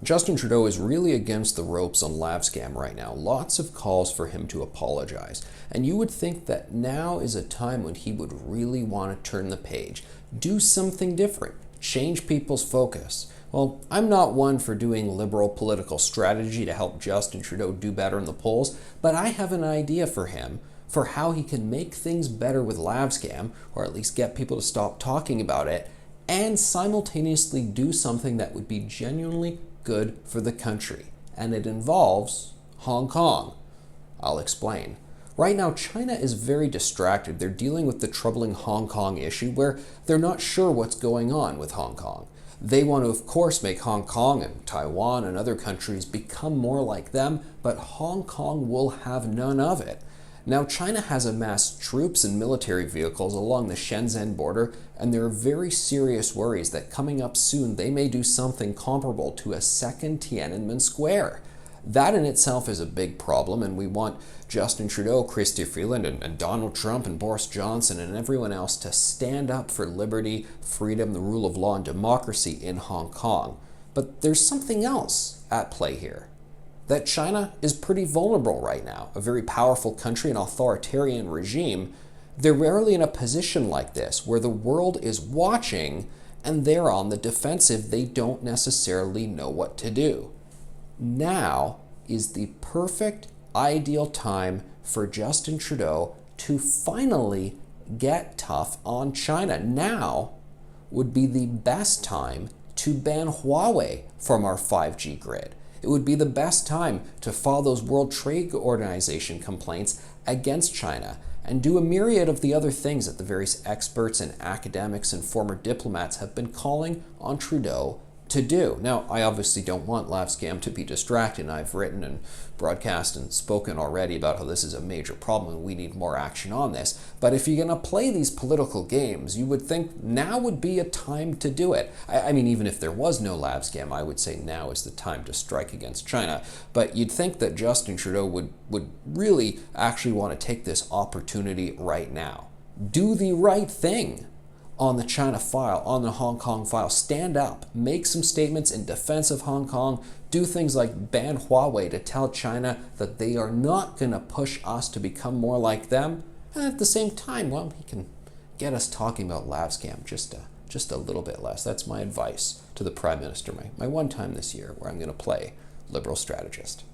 Justin Trudeau is really against the ropes on LavScam right now. Lots of calls for him to apologize. And you would think that now is a time when he would really want to turn the page, do something different, change people's focus. Well, I'm not one for doing liberal political strategy to help Justin Trudeau do better in the polls, but I have an idea for him for how he can make things better with LavScam, or at least get people to stop talking about it, and simultaneously do something that would be genuinely good for the country. And it involves Hong Kong. I'll explain. Right now, China is very distracted. They're dealing with the troubling Hong Kong issue where they're not sure what's going on with Hong Kong. They want to, of course, make Hong Kong and Taiwan and other countries become more like them, but Hong Kong will have none of it. Now, China has amassed troops and military vehicles along the Shenzhen border, and there are very serious worries that coming up soon they may do something comparable to a second Tiananmen Square. That in itself is a big problem, and we want Justin Trudeau, Chrystia Freeland, and Donald Trump and Boris Johnson and everyone else to stand up for liberty, freedom, the rule of law, and democracy in Hong Kong. But there's something else at play here. That China is pretty vulnerable right now, a very powerful country, an authoritarian regime. They're rarely in a position like this where the world is watching and they're on the defensive. They don't necessarily know what to do. Now is the perfect, ideal time for Justin Trudeau to finally get tough on China. Now would be the best time to ban Huawei from our 5G grid. It would be the best time to file those World Trade Organization complaints against China and do a myriad of the other things that the various experts and academics and former diplomats have been calling on Trudeau to do. Now, I obviously don't want LavScam to be distracted, and I've written and broadcast and spoken already about how this is a major problem and we need more action on this. But if you're going to play these political games, you would think now would be a time to do it. I mean, even if there was no LavScam, I would say now is the time to strike against China. But you'd think that Justin Trudeau would really actually want to take this opportunity right now. Do the right thing on the China file, on the Hong Kong file. Stand up, make some statements in defense of Hong Kong, do things like ban Huawei to tell China that they are not going to push us to become more like them. And at the same time, well, he can get us talking about LavScam just a little bit less. That's my advice to the Prime Minister, my one time this year where I'm going to play liberal strategist.